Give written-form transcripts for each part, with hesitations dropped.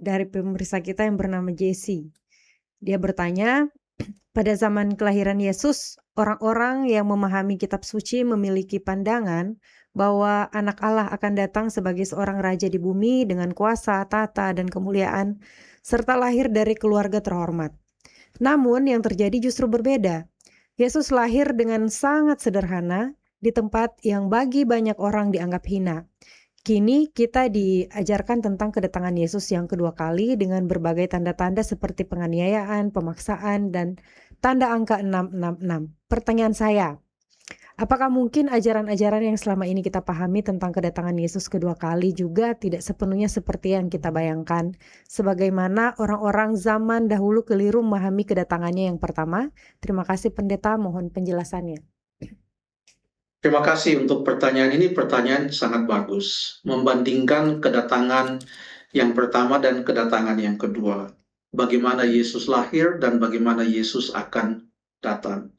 dari pemirsa kita yang bernama Jesse. Dia bertanya, pada zaman kelahiran Yesus, orang-orang yang memahami kitab suci memiliki pandangan bahwa anak Allah akan datang sebagai seorang raja di bumi dengan kuasa, tata, dan kemuliaan, serta lahir dari keluarga terhormat. Namun yang terjadi justru berbeda. Yesus lahir dengan sangat sederhana di tempat yang bagi banyak orang dianggap hina. Kini kita diajarkan tentang kedatangan Yesus yang kedua kali dengan berbagai tanda-tanda seperti penganiayaan, pemaksaan, dan tanda angka 666. Pertanyaan saya, apakah mungkin ajaran-ajaran yang selama ini kita pahami tentang kedatangan Yesus kedua kali juga tidak sepenuhnya seperti yang kita bayangkan, sebagaimana orang-orang zaman dahulu keliru memahami kedatangannya yang pertama? Terima kasih Pendeta, mohon penjelasannya. Terima kasih untuk pertanyaan ini, pertanyaan sangat bagus. Membandingkan kedatangan yang pertama dan kedatangan yang kedua. Bagaimana Yesus lahir dan bagaimana Yesus akan datang.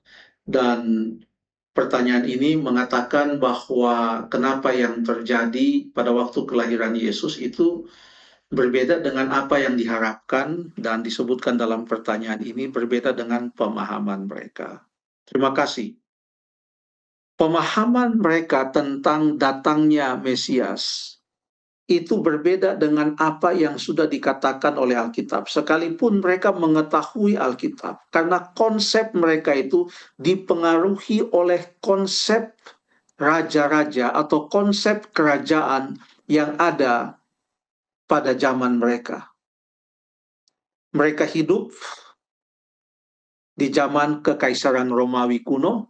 Dan pertanyaan ini mengatakan bahwa kenapa yang terjadi pada waktu kelahiran Yesus itu berbeda dengan apa yang diharapkan dan disebutkan dalam pertanyaan ini, berbeda dengan pemahaman mereka. Terima kasih. Pemahaman mereka tentang datangnya Mesias itu berbeda dengan apa yang sudah dikatakan oleh Alkitab. Sekalipun mereka mengetahui Alkitab, karena konsep mereka itu dipengaruhi oleh konsep raja-raja atau konsep kerajaan yang ada pada zaman mereka. Mereka hidup di zaman Kekaisaran Romawi kuno.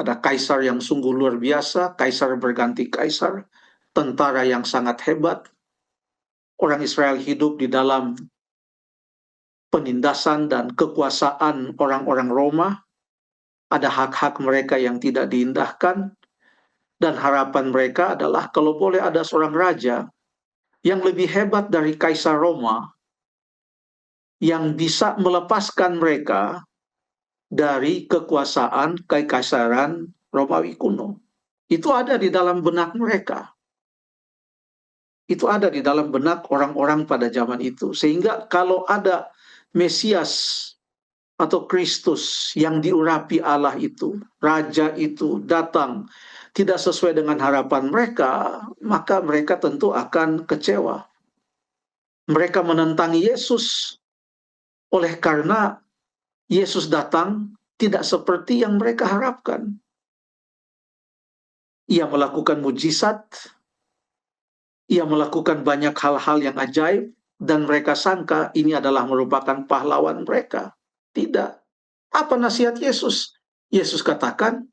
Ada kaisar yang sungguh luar biasa, kaisar berganti kaisar, tentara yang sangat hebat. Orang Israel hidup di dalam penindasan dan kekuasaan orang-orang Roma. Ada hak-hak mereka yang tidak diindahkan. Dan harapan mereka adalah kalau boleh ada seorang raja yang lebih hebat dari kaisar Roma, yang bisa melepaskan mereka dari kekuasaan Kekaisaran Romawi kuno. Itu ada di dalam benak mereka. Itu ada di dalam benak orang-orang pada zaman itu. Sehingga kalau ada Mesias atau Kristus yang diurapi Allah itu, Raja itu datang tidak sesuai dengan harapan mereka, maka mereka tentu akan kecewa. Mereka menentangi Yesus oleh karena Yesus datang tidak seperti yang mereka harapkan. Ia melakukan mujizat, ia melakukan banyak hal-hal yang ajaib, dan mereka sangka ini adalah merupakan pahlawan mereka. Tidak. Apa nasihat Yesus? Yesus katakan,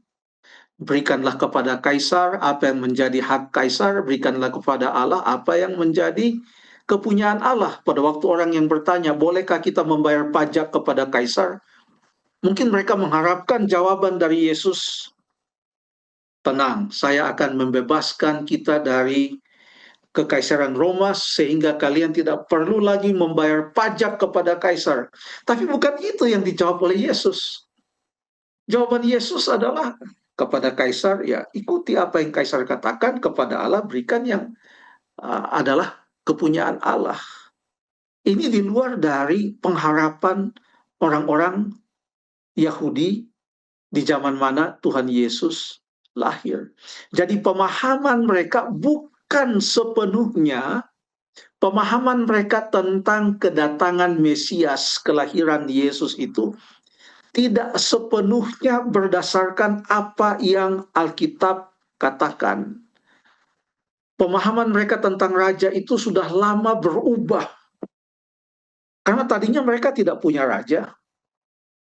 berikanlah kepada Kaisar apa yang menjadi hak Kaisar, berikanlah kepada Allah apa yang menjadi kepunyaan Allah. Pada waktu orang yang bertanya, bolehkah kita membayar pajak kepada Kaisar? Mungkin mereka mengharapkan jawaban dari Yesus, tenang, saya akan membebaskan kita dari Kekaisaran Roma sehingga kalian tidak perlu lagi membayar pajak kepada Kaisar. Tapi bukan itu yang dijawab oleh Yesus. Jawaban Yesus adalah kepada Kaisar, ya ikuti apa yang Kaisar katakan, kepada Allah berikan yang adalah kepunyaan Allah. Ini di luar dari pengharapan orang-orang Yahudi di zaman mana Tuhan Yesus lahir. Jadi pemahaman mereka bukan sepenuhnya pemahaman mereka tentang kedatangan Mesias, kelahiran Yesus itu tidak sepenuhnya berdasarkan apa yang Alkitab katakan. Pemahaman mereka tentang raja itu sudah lama berubah. Karena tadinya mereka tidak punya raja.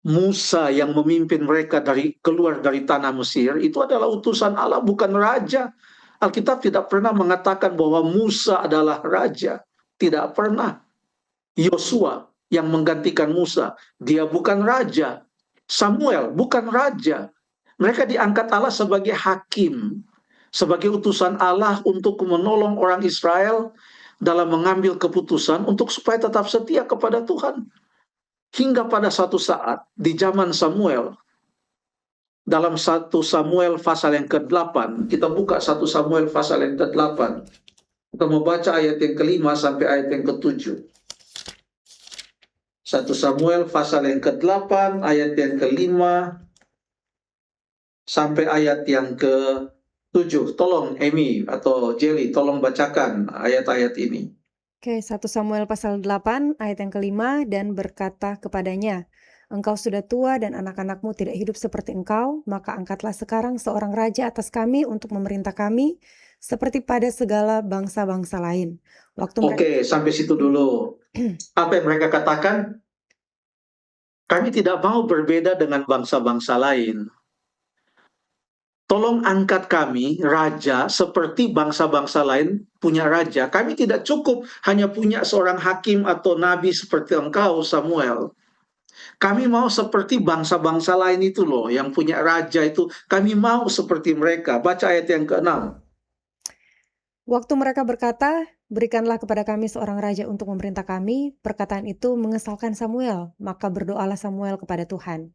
Musa yang memimpin mereka keluar dari tanah Mesir itu adalah utusan Allah, bukan raja. Alkitab tidak pernah mengatakan bahwa Musa adalah raja. Tidak pernah. Yosua yang menggantikan Musa, dia bukan raja. Samuel bukan raja. Mereka diangkat Allah sebagai hakim, sebagai utusan Allah untuk menolong orang Israel dalam mengambil keputusan untuk supaya tetap setia kepada Tuhan. Hingga pada satu saat di zaman Samuel, dalam 1 Samuel pasal yang ke-8, kita buka 1 Samuel pasal yang ke-8. Kita mau baca ayat yang ke-5 sampai ayat yang ke-7. 1 Samuel pasal yang ke-8, ayat yang ke-5 sampai ayat yang ke-7. Tolong Amy atau Jelly, tolong bacakan ayat-ayat ini. Oke, 1 Samuel pasal 8 ayat yang ke-5, dan berkata kepadanya, "Engkau sudah tua dan anak-anakmu tidak hidup seperti engkau, maka angkatlah sekarang seorang raja atas kami untuk memerintah kami seperti pada segala bangsa-bangsa lain." Waktu mereka Oke, sampai situ dulu. Apa yang mereka katakan? Kami tidak mau berbeda dengan bangsa-bangsa lain. Tolong angkat kami raja seperti bangsa-bangsa lain punya raja. Kami tidak cukup hanya punya seorang hakim atau nabi seperti engkau, Samuel. Kami mau seperti bangsa-bangsa lain itu loh, yang punya raja itu. Kami mau seperti mereka. Baca ayat yang ke-6. Waktu mereka berkata, "Berikanlah kepada kami seorang raja untuk memerintah kami," perkataan itu mengesalkan Samuel. Maka berdoalah Samuel kepada Tuhan.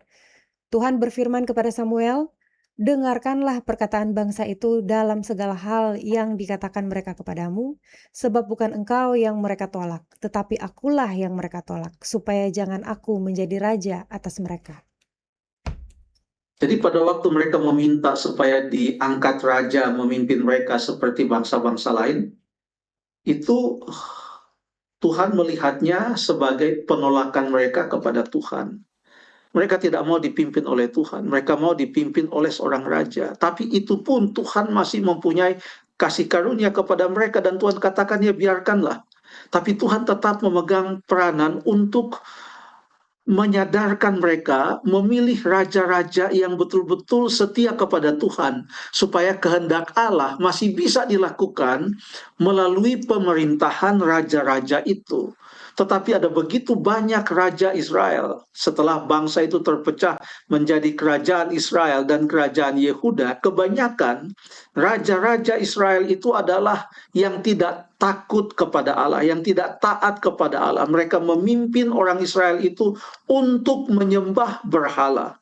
Tuhan berfirman kepada Samuel, "Dengarkanlah perkataan bangsa itu dalam segala hal yang dikatakan mereka kepadamu, sebab bukan engkau yang mereka tolak, tetapi akulah yang mereka tolak, supaya jangan aku menjadi raja atas mereka." Jadi pada waktu mereka meminta supaya diangkat raja memimpin mereka seperti bangsa-bangsa lain, itu Tuhan melihatnya sebagai penolakan mereka kepada Tuhan. Mereka tidak mau dipimpin oleh Tuhan, mereka mau dipimpin oleh seorang raja. Tapi itu pun Tuhan masih mempunyai kasih karunia kepada mereka, dan Tuhan katakan, ya biarkanlah. Tapi Tuhan tetap memegang peranan untuk menyadarkan mereka memilih raja-raja yang betul-betul setia kepada Tuhan, supaya kehendak Allah masih bisa dilakukan melalui pemerintahan raja-raja itu. Tetapi ada begitu banyak raja Israel. Setelah bangsa itu terpecah menjadi kerajaan Israel dan kerajaan Yehuda, kebanyakan raja-raja Israel itu adalah yang tidak takut kepada Allah, yang tidak taat kepada Allah. Mereka memimpin orang Israel itu untuk menyembah berhala.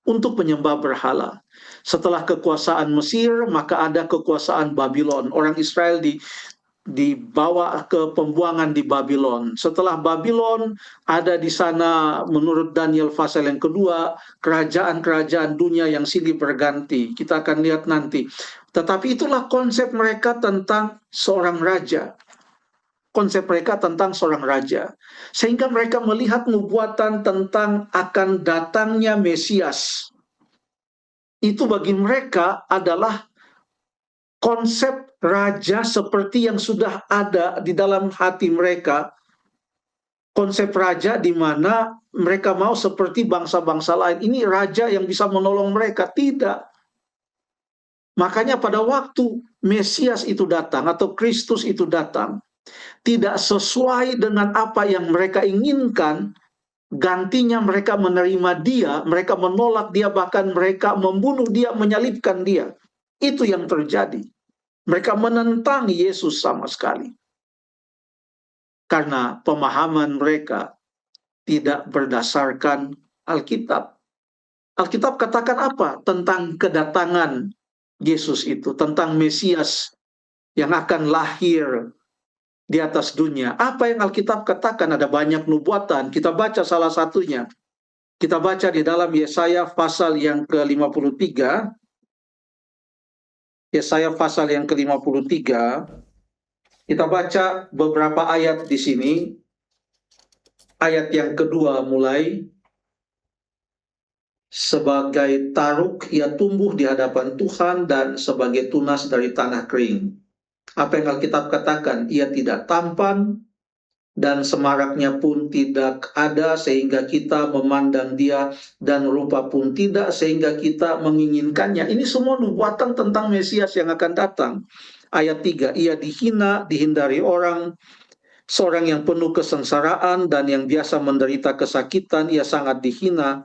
Untuk menyembah berhala. Setelah kekuasaan Mesir, maka ada kekuasaan Babylon. Orang Israel dibawa ke pembuangan di Babylon. Setelah Babylon, ada di sana menurut Daniel pasal yang kedua, kerajaan-kerajaan dunia yang silih berganti. Kita akan lihat nanti. Tetapi itulah konsep mereka tentang seorang raja. Konsep mereka tentang seorang raja. Sehingga mereka melihat nubuatan tentang akan datangnya Mesias. Itu bagi mereka adalah konsep raja seperti yang sudah ada di dalam hati mereka. Konsep raja di mana mereka mau seperti bangsa-bangsa lain. Ini raja yang bisa menolong mereka. Tidak. Makanya pada waktu Mesias itu datang atau Kristus itu datang, tidak sesuai dengan apa yang mereka inginkan, gantinya mereka menerima dia, mereka menolak dia, bahkan mereka membunuh dia, menyalibkan dia. Itu yang terjadi. Mereka menentang Yesus sama sekali. Karena pemahaman mereka tidak berdasarkan Alkitab. Alkitab katakan apa tentang kedatangan Yesus itu, tentang Mesias yang akan lahir di atas dunia. Apa yang Alkitab katakan? Ada banyak nubuatan. Kita baca salah satunya. Kita baca di dalam Yesaya pasal yang ke-53. Yesaya pasal yang ke-53. Kita baca beberapa ayat di sini. Ayat yang kedua mulai. Sebagai taruk ia tumbuh di hadapan Tuhan dan sebagai tunas dari tanah kering. Apa yang Alkitab katakan? Ia tidak tampan dan semaraknya pun tidak ada sehingga kita memandang dia, dan rupa pun tidak sehingga kita menginginkannya. Ini semua nubuatan tentang Mesias yang akan datang. Ayat 3, ia dihina, dihindari orang, seorang yang penuh kesengsaraan dan yang biasa menderita kesakitan, ia sangat dihina,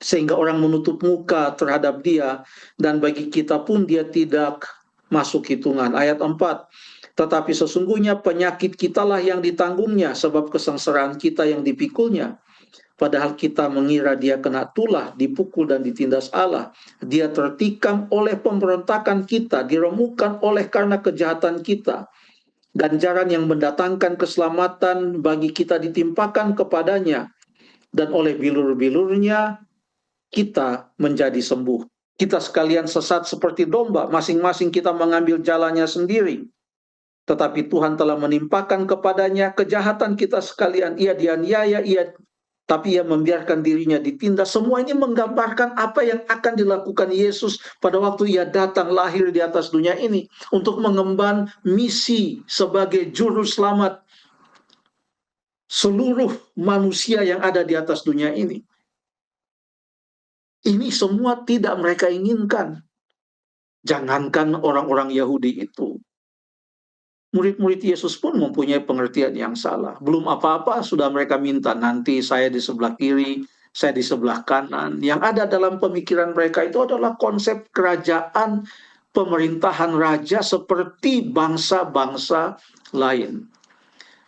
sehingga orang menutup muka terhadap dia, dan bagi kita pun dia tidak masuk hitungan. Ayat 4, tetapi sesungguhnya penyakit kitalah yang ditanggungnya, sebab kesengsaraan kita yang dipikulnya. padahal kita mengira dia kena tulah, dipukul dan ditindas Allah. Dia tertikam oleh pemberontakan kita, diremukkan oleh karena kejahatan kita. Ganjaran yang mendatangkan keselamatan bagi kita ditimpakan kepadanya, dan oleh bilur-bilurnya kita menjadi sembuh. Kita sekalian sesat seperti domba, masing-masing kita mengambil jalannya sendiri. Tetapi Tuhan telah menimpakan kepadanya kejahatan kita sekalian. Ia dianiaya, tapi ia membiarkan dirinya ditindas. Semua ini menggambarkan apa yang akan dilakukan Yesus pada waktu ia datang lahir di atas dunia ini, untuk mengemban misi sebagai juru selamat seluruh manusia yang ada di atas dunia ini. Ini semua tidak mereka inginkan. Jangankan orang-orang Yahudi itu. Murid-murid Yesus pun mempunyai pengertian yang salah. Belum apa-apa sudah mereka minta, nanti saya di sebelah kiri, saya di sebelah kanan. Yang ada dalam pemikiran mereka itu adalah konsep kerajaan, pemerintahan raja seperti bangsa-bangsa lain.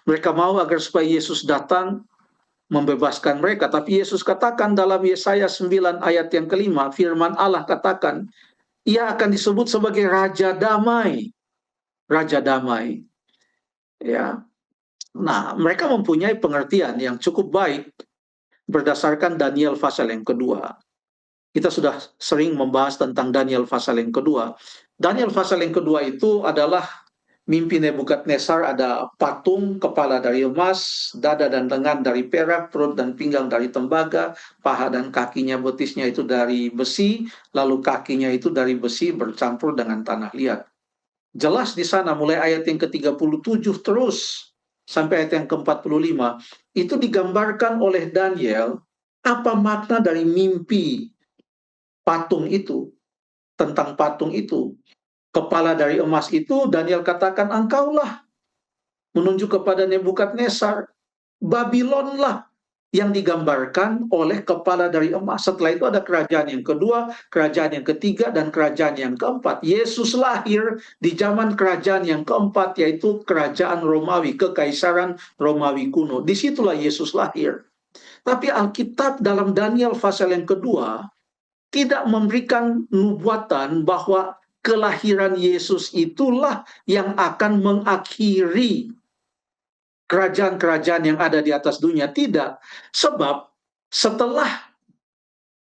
Mereka mau agar supaya Yesus datang membebaskan mereka. Tapi Yesus katakan dalam Yesaya 9 ayat yang kelima, firman Allah katakan, ia akan disebut sebagai Raja Damai. Raja Damai. Ya. Nah, mereka mempunyai pengertian yang cukup baik berdasarkan Daniel pasal yang kedua. Kita sudah sering membahas tentang Daniel pasal yang kedua. Daniel pasal yang kedua itu adalah mimpi Nebukadnezar, ada patung, kepala dari emas, dada dan lengan dari perak, perut dan pinggang dari tembaga, paha dan kakinya betisnya itu dari besi, lalu kakinya itu dari besi bercampur dengan tanah liat. Jelas di sana mulai ayat yang ke-37 terus sampai ayat yang ke-45 itu digambarkan oleh Daniel apa makna dari mimpi patung itu, tentang patung itu. Kepala dari emas itu Daniel katakan engkaulah, menunjuk kepada Nebukadnezar. Babylonlah yang digambarkan oleh kepala dari emas. Setelah itu ada kerajaan yang kedua, kerajaan yang ketiga, dan kerajaan yang keempat. Yesus lahir di zaman kerajaan yang keempat, yaitu kerajaan Romawi, kekaisaran Romawi kuno. Disitulah Yesus lahir. Tapi Alkitab dalam Daniel pasal yang kedua tidak memberikan nubuatan bahwa kelahiran Yesus itulah yang akan mengakhiri kerajaan-kerajaan yang ada di atas dunia. Tidak. Sebab setelah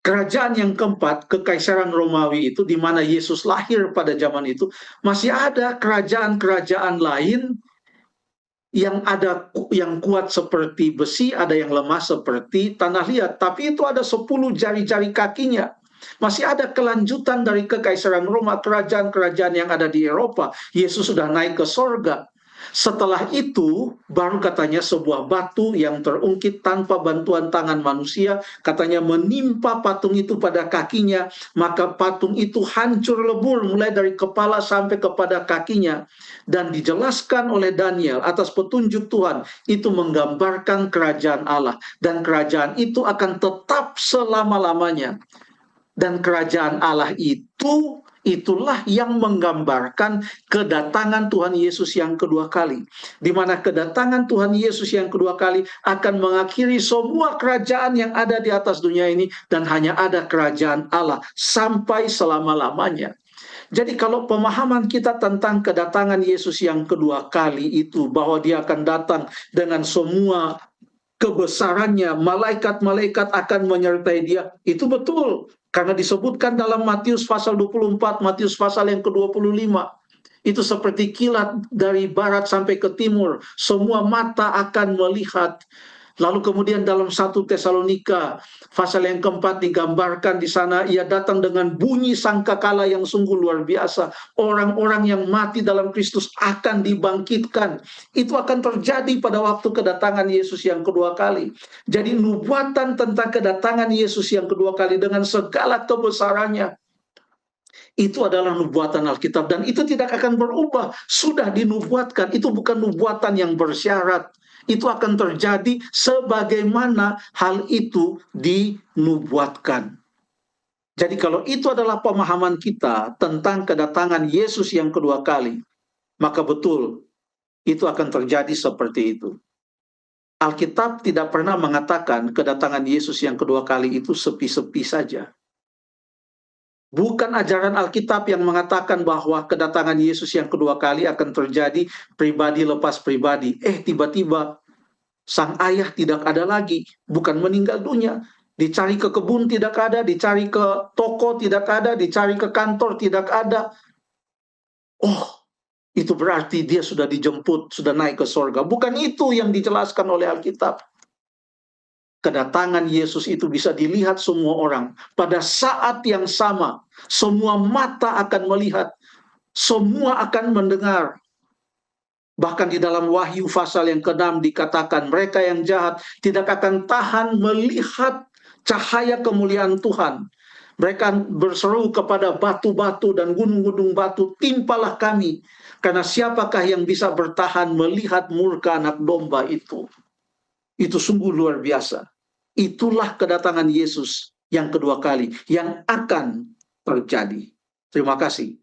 kerajaan yang keempat, kekaisaran Romawi itu, di mana Yesus lahir pada zaman itu, masih ada kerajaan-kerajaan lain yang ada yang kuat seperti besi, ada yang lemah seperti tanah liat. Tapi itu ada 10 jari-jari kakinya. Masih ada kelanjutan dari kekaisaran Roma, kerajaan-kerajaan yang ada di Eropa. Yesus sudah naik ke sorga. Setelah itu, baru katanya sebuah batu yang terungkit tanpa bantuan tangan manusia, katanya menimpa patung itu pada kakinya, maka patung itu hancur lebur mulai dari kepala sampai kepada kakinya. Dan dijelaskan oleh Daniel atas petunjuk Tuhan, itu menggambarkan kerajaan Allah. Dan kerajaan itu akan tetap selama-lamanya. Dan kerajaan Allah itu, itulah yang menggambarkan kedatangan Tuhan Yesus yang kedua kali. Di mana kedatangan Tuhan Yesus yang kedua kali akan mengakhiri semua kerajaan yang ada di atas dunia ini, dan hanya ada kerajaan Allah sampai selama-lamanya. Jadi kalau pemahaman kita tentang kedatangan Yesus yang kedua kali itu, bahwa dia akan datang dengan semua kebesarannya, malaikat-malaikat akan menyertai dia, itu betul. Karena disebutkan dalam Matius pasal 24, Matius pasal yang ke-25. Itu seperti kilat dari barat sampai ke timur. Semua mata akan melihat. Lalu kemudian dalam 1 Tesalonika pasal yang keempat digambarkan di sana, ia datang dengan bunyi sangkakala yang sungguh luar biasa. Orang-orang yang mati dalam Kristus akan dibangkitkan. Itu akan terjadi pada waktu kedatangan Yesus yang kedua kali. Jadi nubuatan tentang kedatangan Yesus yang kedua kali dengan segala kebesarannya, itu adalah nubuatan Alkitab, dan itu tidak akan berubah. Sudah dinubuatkan, itu bukan nubuatan yang bersyarat. Itu akan terjadi sebagaimana hal itu dinubuatkan. Jadi kalau itu adalah pemahaman kita tentang kedatangan Yesus yang kedua kali, maka betul itu akan terjadi seperti itu. Alkitab tidak pernah mengatakan kedatangan Yesus yang kedua kali itu sepi-sepi saja. Bukan ajaran Alkitab yang mengatakan bahwa kedatangan Yesus yang kedua kali akan terjadi pribadi lepas pribadi. Tiba-tiba sang ayah tidak ada lagi, bukan meninggal dunia. Dicari ke kebun tidak ada, dicari ke toko tidak ada, dicari ke kantor tidak ada. Oh, itu berarti dia sudah dijemput, sudah naik ke sorga. Bukan itu yang dijelaskan oleh Alkitab. Kedatangan Yesus itu bisa dilihat semua orang. Pada saat yang sama, semua mata akan melihat, semua akan mendengar. Bahkan di dalam Wahyu pasal yang ke-6 dikatakan, mereka yang jahat tidak akan tahan melihat cahaya kemuliaan Tuhan. Mereka berseru kepada batu-batu dan gunung-gunung batu, timpalah kami. Karena siapakah yang bisa bertahan melihat murka anak domba itu? Itu sungguh luar biasa. Itulah kedatangan Yesus yang kedua kali yang akan terjadi. Terima kasih.